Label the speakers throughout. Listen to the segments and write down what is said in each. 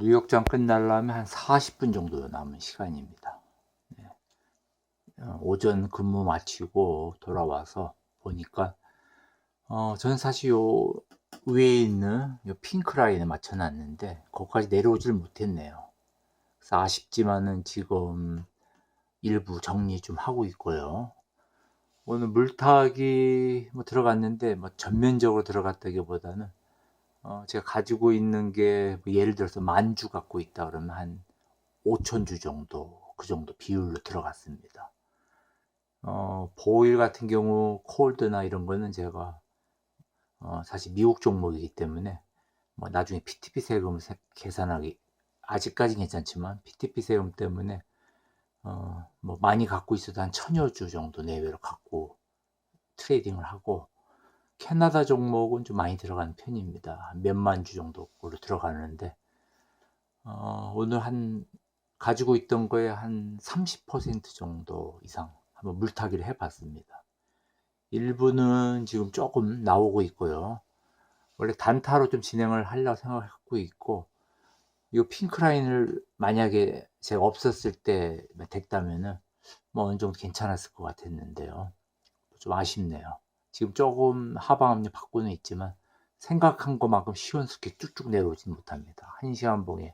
Speaker 1: 뉴욕장 끝나려면 한 40분 정도 남은 시간입니다. 네. 오전 근무 마치고 돌아와서 보니까 저는 사실 요 위에 있는 요 핑크 라인에 맞춰 놨는데 거기까지 내려오질 못했네요. 그래서 아쉽지만은 지금 일부 정리 좀 하고 있고요. 오늘 물타기 들어갔는데 전면적으로 들어갔다기보다는 제가 가지고 있는 게뭐 예를 들어서 10,000주 갖고 있다 그러면 한 5,000주 정도, 그 정도 비율로 들어갔습니다. 보일 같은 경우 콜드나 이런 거는 제가 사실 미국 종목이기 때문에 나중에 PTP 세금을 계산하기 아직까지 괜찮지만 PTP 세금 때문에 많이 갖고 있어도 한 1,000여 주 정도 내외로 갖고 트레이딩을 하고, 캐나다 종목은 좀 많이 들어가는 편입니다. 몇만 주 정도로 들어가는데 오늘 가지고 있던 거에 한 30% 정도 이상 한번 물타기를 해봤습니다. 일부는 지금 조금 나오고 있고요. 원래 단타로 좀 진행을 하려고 생각하고 있고, 이 핑크 라인을 만약에 제가 없었을 때 됐다면은 어느 정도 괜찮았을 것 같았는데요. 좀 아쉽네요. 지금 조금 하방 압력 받고는 있지만 생각한 것만큼 시원스럽게 쭉쭉 내려오진 못합니다. 1시간 봉의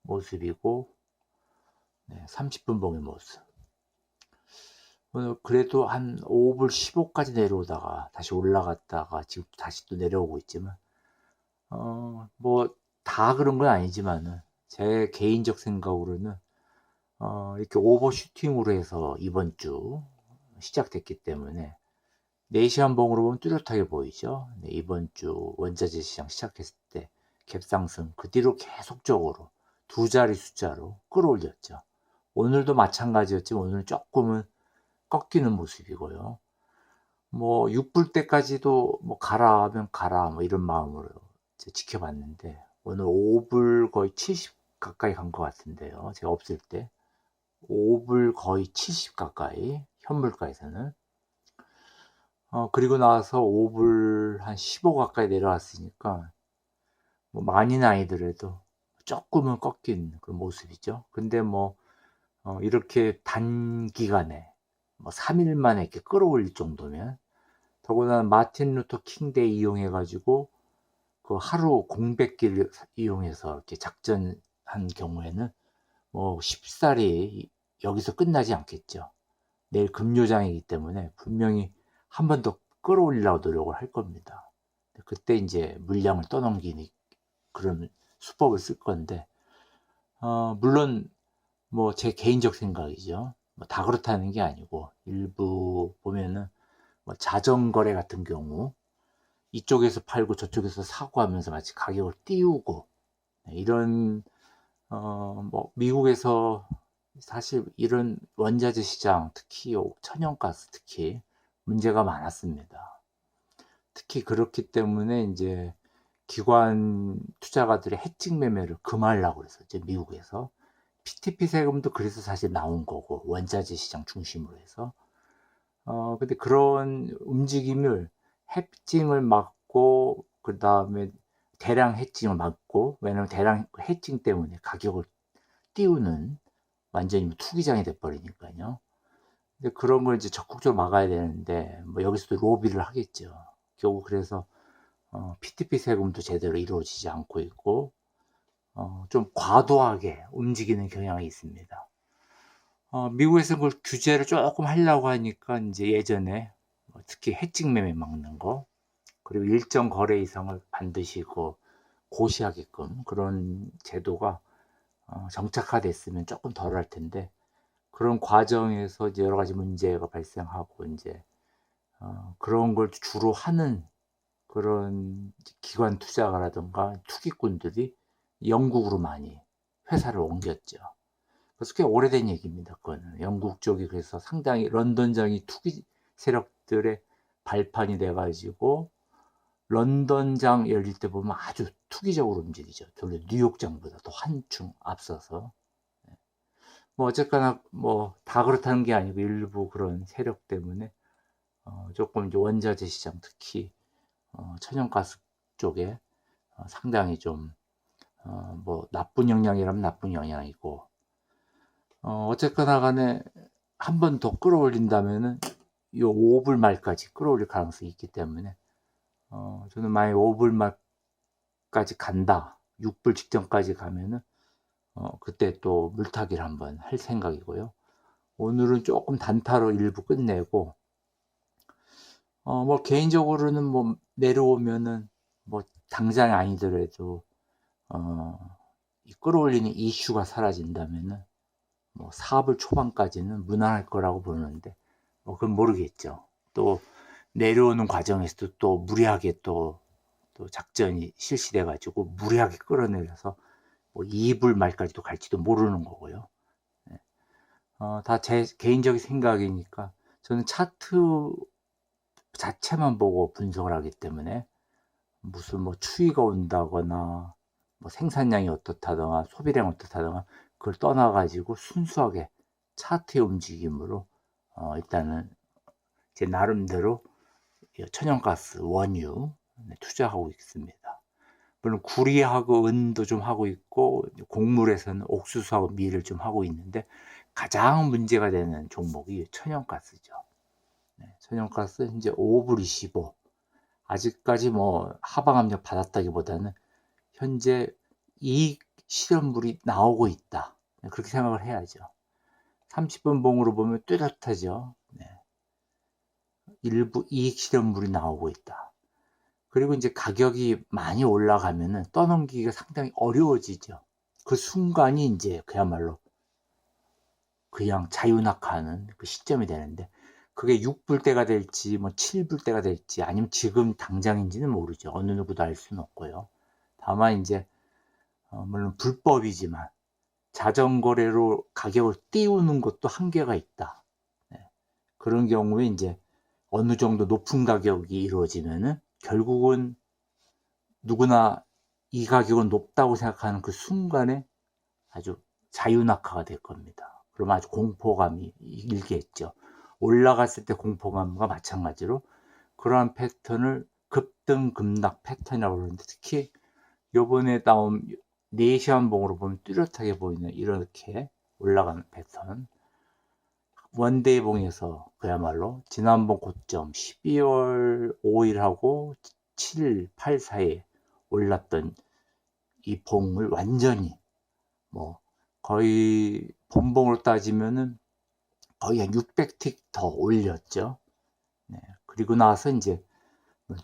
Speaker 1: 모습이고 30분 봉의 모습. 오늘 그래도 한 5불 15까지 내려오다가 다시 올라갔다가 지금 다시 또 내려오고 있지만 다 그런 건 아니지만은 제 개인적 생각으로는 이렇게 오버슈팅으로 해서 이번 주 시작됐기 때문에 4시간 봉으로 보면 뚜렷하게 보이죠. 이번 주 원자재 시장 시작했을 때 갭상승 그 뒤로 계속적으로 두 자리 숫자로 끌어올렸죠. 오늘도 마찬가지였지만 오늘 조금은 꺾이는 모습이고요. 6불 때까지도 가라 하면 가라 이런 마음으로 지켜봤는데 오늘 5불 거의 70 가까이 간 것 같은데요. 제가 없을 때 5불 거의 70 가까이 현물가에서는 그리고 나서 5불 한 15 가까이 내려왔으니까 많이는 아니더라도 조금은 꺾인 그런 모습이죠. 근데 이렇게 단기간에 3일 만에 이렇게 끌어올릴 정도면, 더구나 마틴 루터 킹데이 이용해 가지고 그 하루 공백기를 이용해서 이렇게 작전한 경우에는 쉽사리 여기서 끝나지 않겠죠. 내일 금요장이기 때문에 분명히 한 번 더 끌어올리려고 노력을 할 겁니다. 그때 이제 물량을 떠넘기는 그런 수법을 쓸 건데, 물론 제 개인적 생각이죠. 다 그렇다는 게 아니고 일부 보면은 자전거래 같은 경우 이쪽에서 팔고 저쪽에서 사고 하면서 마치 가격을 띄우고 이런 미국에서 사실 이런 원자재 시장, 특히 천연가스 특히 문제가 많았습니다. 특히 그렇기 때문에 이제 기관 투자가들의 해칭 매매를 금하려고 그래서 이제 미국에서 PTP 세금도 그래서 사실 나온 거고, 원자재 시장 중심으로 해서 근데 그런 움직임을 해칭을 막고 그 다음에 대량 해칭을 막고, 왜냐면 대량 해칭 때문에 가격을 띄우는 완전히 투기장이 돼버리니까요. 근데 그런 걸 이제 적극적으로 막아야 되는데 여기서도 로비를 하겠죠. 결국 그래서 PTP 세금도 제대로 이루어지지 않고 있고 좀 과도하게 움직이는 경향이 있습니다. 미국에서 그걸 규제를 조금 하려고 하니까 이제 예전에 특히 해칭 매매 막는 거, 그리고 일정 거래 이상을 반드시 고시하게끔 그런 제도가 정착화됐으면 조금 덜 할 텐데, 그런 과정에서 이제 여러 가지 문제가 발생하고 이제 그런 걸 주로 하는 그런 기관 투자가라든가 투기꾼들이 영국으로 많이 회사를 옮겼죠. 그래서 꽤 오래된 얘기입니다. 그거는 영국 쪽이 그래서 상당히 런던장이 투기 세력들의 발판이 돼가지고 런던장 열릴 때 보면 아주 투기적으로 움직이죠. 별로 뉴욕장보다 더 한층 앞서서. 어쨌거나 다 그렇다는 게 아니고 일부 그런 세력 때문에 조금 이제 원자재 시장 특히 천연가스 쪽에 상당히 좀 뭐 나쁜 영향이라면 나쁜 영향이고, 어쨌거나 간에 한 번 더 끌어올린다면은 요 5불 말까지 끌어올릴 가능성이 있기 때문에, 저는 만약에 5불 말까지 간다, 6불 직전까지 가면은 그때 또 물타기를 한번 할 생각이고요. 오늘은 조금 단타로 일부 끝내고, 뭐 개인적으로는 뭐 내려오면은 뭐 당장이 아니더라도 이 끌어올리는 이슈가 사라진다면은 뭐 4불 초반까지는 무난할 거라고 보는데, 뭐 그건 모르겠죠. 또 내려오는 과정에서도 또 무리하게 또 작전이 실시돼 가지고 무리하게 끌어내려서 뭐 2불 말까지도 갈지도 모르는 거고요. 네. 다 제 개인적인 생각이니까, 저는 차트 자체만 보고 분석을 하기 때문에 무슨 뭐 추위가 온다거나 뭐 생산량이 어떻다거나 소비량이 어떻다거나 그걸 떠나 가지고 순수하게 차트의 움직임으로 일단은 제 나름대로 천연가스, 원유 투자하고 있습니다. 물론 구리하고 은도 좀 하고 있고, 곡물에서는 옥수수하고 밀을 좀 하고 있는데, 가장 문제가 되는 종목이 천연가스죠. 네, 천연가스 이제 5불 25. 아직까지 뭐 하방 압력 받았다기보다는 현재 이익 실현물이 나오고 있다, 그렇게 생각을 해야죠. 30분 봉으로 보면 뚜렷하죠. 네. 일부 이익 실현물이 나오고 있다. 그리고 이제 가격이 많이 올라가면은 떠넘기기가 상당히 어려워지죠. 그 순간이 이제 그야말로 그냥 자유낙하하는 그 시점이 되는데, 그게 6불 때가 될지 뭐 7불 때가 될지 아니면 지금 당장인지는 모르죠. 어느 누구도 알 수는 없고요. 다만 이제 물론 불법이지만 자전거래로 가격을 띄우는 것도 한계가 있다. 네. 그런 경우에 이제 어느 정도 높은 가격이 이루어지면은 결국은 누구나 이 가격은 높다고 생각하는 그 순간에 아주 자유낙하가 될 겁니다. 그러면 아주 공포감이 일겠죠. 올라갔을 때 공포감과 마찬가지로 그러한 패턴을 급등 급락 패턴이라고 그러는데, 특히 요번에 나온 4시간 봉으로 보면 뚜렷하게 보이는 이렇게 올라가는 패턴, 원데이 봉에서 그야말로 지난번 고점 12월 5일하고 7일, 8 사이에 올랐던 이 봉을 완전히 뭐 거의 본봉으로 따지면은 거의 한 600틱 더 올렸죠. 네. 그리고 나서 이제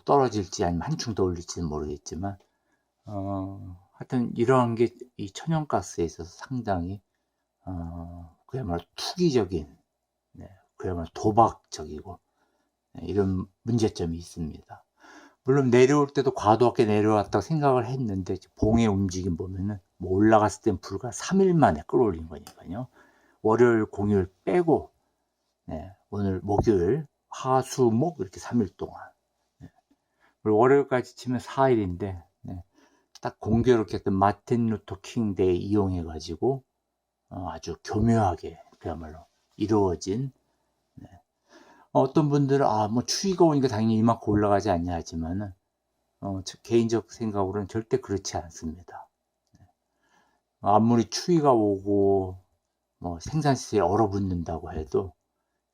Speaker 1: 떨어질지 아니면 한층 더 올릴지는 모르겠지만, 하여튼 이러한 게 이 천연가스에 있어서 상당히 그야말로 투기적인, 네, 그야말로 도박적이고, 네, 이런 문제점이 있습니다. 물론 내려올 때도 과도하게 내려왔다고 생각을 했는데, 봉의 움직임 보면은 뭐 올라갔을 땐 불과 3일 만에 끌어올린 거니까요. 월요일 공휴일 빼고, 네, 오늘 목요일 화수목 이렇게 3일 동안, 네, 월요일까지 치면 4일인데, 네, 딱 공교롭게 했던 마틴 루터 킹 데이 이용해 가지고 아주 교묘하게 그야말로 이루어진, 네. 어떤 분들은 뭐 추위가 오니까 당연히 이만큼 올라가지 않냐 하지만은, 개인적 생각으로는 절대 그렇지 않습니다. 아무리 추위가 오고 뭐 생산 시세에 얼어붙는다고 해도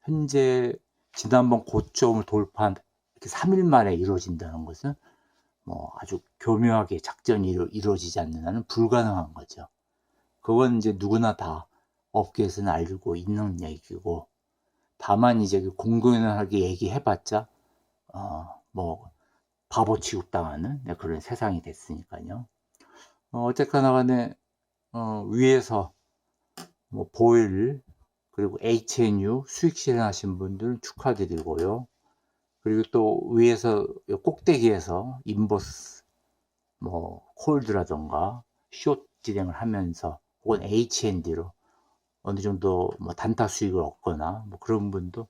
Speaker 1: 현재 지난번 고점을 돌파한 이렇게 3일 만에 이루어진다는 것은 뭐 아주 교묘하게 작전이 이루어지지 않는 한은 불가능한 거죠. 그건 이제 누구나 다 업계에서는 알고 있는 얘기고, 다만 이제 공공연하게 얘기해봤자 뭐 바보 취급당하는 그런 세상이 됐으니까요. 어쨌거나 간에 위에서 뭐 보일 그리고 HNU 수익 실현하신 분들 축하드리고요. 그리고 또 위에서 꼭대기에서 인버스 뭐 콜드라던가 숏 진행을 하면서 혹은 HND로 어느 정도 뭐 단타 수익을 얻거나 뭐 그런 분도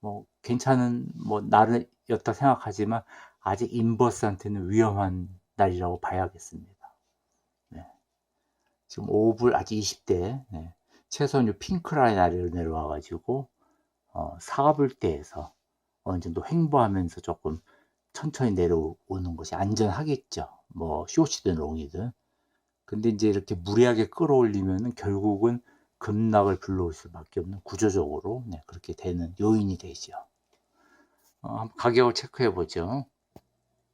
Speaker 1: 뭐 괜찮은 뭐 날이었다 생각하지만, 아직 인버스한테는 위험한 날이라고 봐야겠습니다. 네. 지금 5불 아직 20대, 네. 최소한 요 핑크라인 아래로 내려와 가지고 4불대에서 어느 정도 횡보하면서 조금 천천히 내려오는 것이 안전하겠죠. 뭐 숏이든 롱이든. 근데 이제 이렇게 무리하게 끌어올리면은 결국은 급락을 불러올 수밖에 없는 구조적으로 그렇게 되는 요인이 되죠. 한번 가격을 체크해 보죠.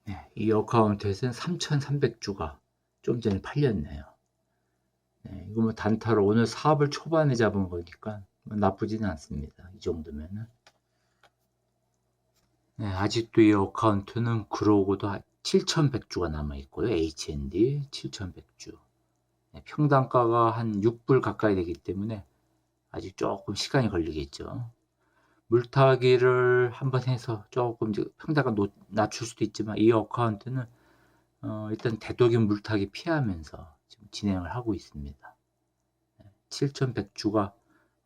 Speaker 1: 네, 이 어카운트에서는 3,300주가 좀 전에 팔렸네요. 네, 이거 뭐 단타로 오늘 사업을 초반에 잡은 거니까 뭐 나쁘지는 않습니다. 이 정도면은. 네, 아직도 이 어카운트는 그러고도 7,100주가 남아 있고요. H&D 7,100주. 네, 평단가가 한 6불 가까이 되기 때문에 아직 조금 시간이 걸리겠죠. 물타기를 한번 해서 조금 평단가 낮출 수도 있지만 이 어카운트는 일단 되도록 물타기 피하면서 지금 진행을 하고 있습니다. 7,100주가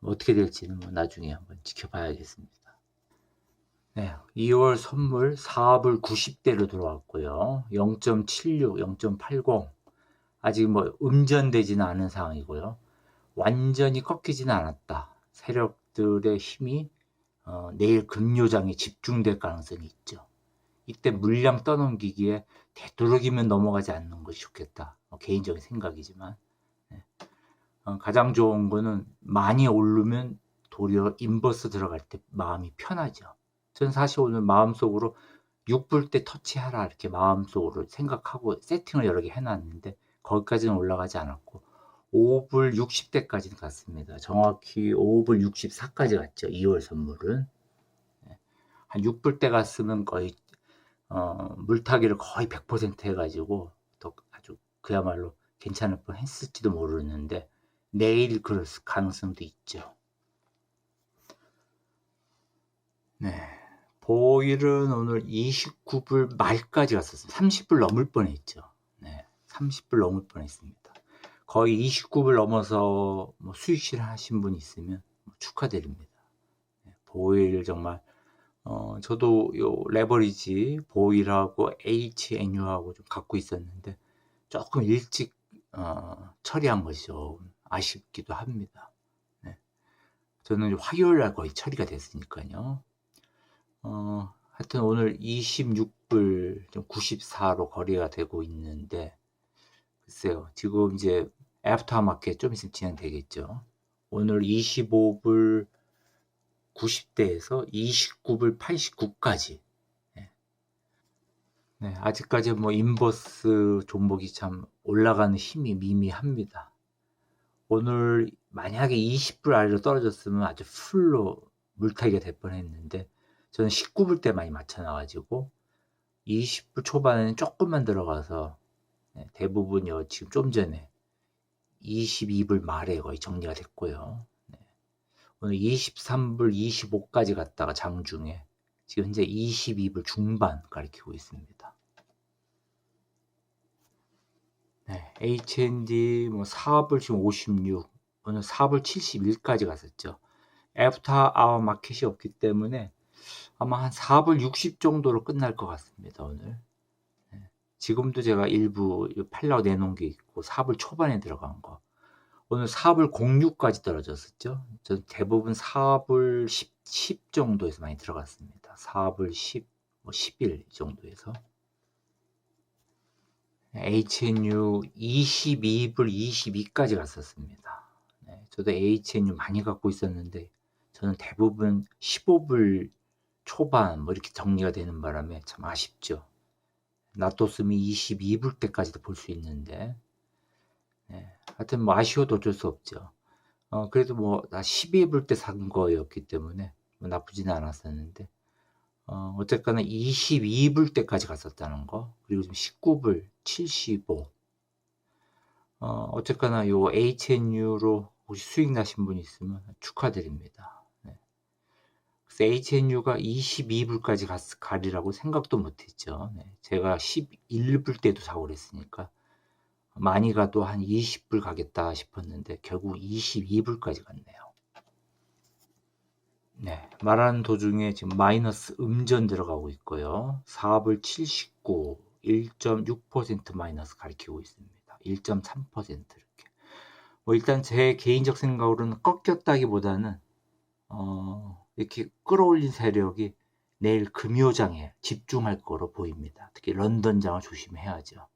Speaker 1: 어떻게 될지는 뭐 나중에 한번 지켜봐야겠습니다. 네, 2월 선물 4불 90대로 들어왔고요. 0.76, 0.80 아직 뭐 음전되지는 않은 상황이고요. 완전히 꺾이지는 않았다. 세력들의 힘이 내일 금요장에 집중될 가능성이 있죠. 이때 물량 떠넘기기에 되도록이면 넘어가지 않는 것이 좋겠다. 개인적인 생각이지만 가장 좋은 거는 많이 오르면 도리어 인버스 들어갈 때 마음이 편하죠. 저는 사실 오늘 마음속으로 6불 때 터치하라 이렇게 마음속으로 생각하고 세팅을 여러 개 해놨는데 거기까지는 올라가지 않았고 5불 60대까지는 갔습니다. 정확히 5불 64까지 갔죠. 2월 선물은. 한 6불 때 갔으면 거의 물타기를 거의 100% 해가지고 또 아주 그야말로 괜찮을 뻔 했을지도 모르는데 내일 그럴 가능성도 있죠. 네. 보일은 오늘 29불 말까지 갔었어요. 30불 넘을 뻔했죠. 네. 30불 넘을 뻔했습니다. 거의 29불 넘어서 뭐 수익 실하신 분 있으면 축하드립니다. 네. 보일 정말 저도 요 레버리지 보일하고 HNU하고 좀 갖고 있었는데 조금 일찍 처리한 것이 좀 아쉽기도 합니다. 네. 저는 화요일 날 거의 처리가 됐으니까요. 하여튼 오늘 26불 좀 94로 거래가 되고 있는데 글쎄요. 지금 이제 애프터 마켓 좀 있으면 진행되겠죠. 오늘 25불 90대에서 29불 89까지. 네, 아직까지 뭐 인버스 종목이 참 올라가는 힘이 미미합니다. 오늘 만약에 20불 아래로 떨어졌으면 아주 풀로 물타기가 될 뻔했는데 저는 19불 때 많이 맞춰놔가지고 20불 초반에는 조금만 들어가서 대부분요 지금 좀 전에 22불 말에 거의 정리가 됐고요. 오늘 23불 25까지 갔다가 장중에 지금 현재 22불 중반 가리키고 있습니다. 네, H&D 뭐 4불 지금 56, 오늘 4불 71까지 갔었죠. 애프터 아워 마켓이 없기 때문에 아마 한 4불 60 정도로 끝날 것 같습니다. 오늘. 지금도 제가 일부 팔라고 내놓은 게 있고 4불 초반에 들어간 거. 오늘 4불 06까지 떨어졌었죠. 전 대부분 4불 10 정도에서 많이 들어갔습니다. 4불 10, 뭐 11 정도에서. HNU 22불 22까지 갔었습니다. 네, 저도 HNU 많이 갖고 있었는데 저는 대부분 15불 초반 뭐 이렇게 정리가 되는 바람에 참 아쉽죠. 놔뒀으면 22불 때까지도 볼 수 있는데 하여튼 뭐 아쉬워도 어쩔 수 없죠. 그래도 뭐 나 12불 때 산 거였기 때문에 뭐 나쁘지는 않았었는데 어쨌거나 22불 때까지 갔었다는 거 그리고 지금 19불 75 어쨌거나 요 HNU로 혹시 수익 나신 분 있으면 축하드립니다. 네. 그래서 HNU가 22불까지 가리라고 생각도 못했죠. 네. 제가 11불 때도 사고 그랬으니까 많이 가도 한 20불 가겠다 싶었는데 결국 22불까지 갔네요. 네, 말하는 도중에 지금 마이너스 음전 들어가고 있고요. 4불 79, 1.6% 마이너스 가리키고 있습니다. 1.3% 이렇게. 뭐 일단 제 개인적 생각으로는 꺾였다기보다는 이렇게 끌어올린 세력이 내일 금요장에 집중할 거로 보입니다. 특히 런던장을 조심해야죠.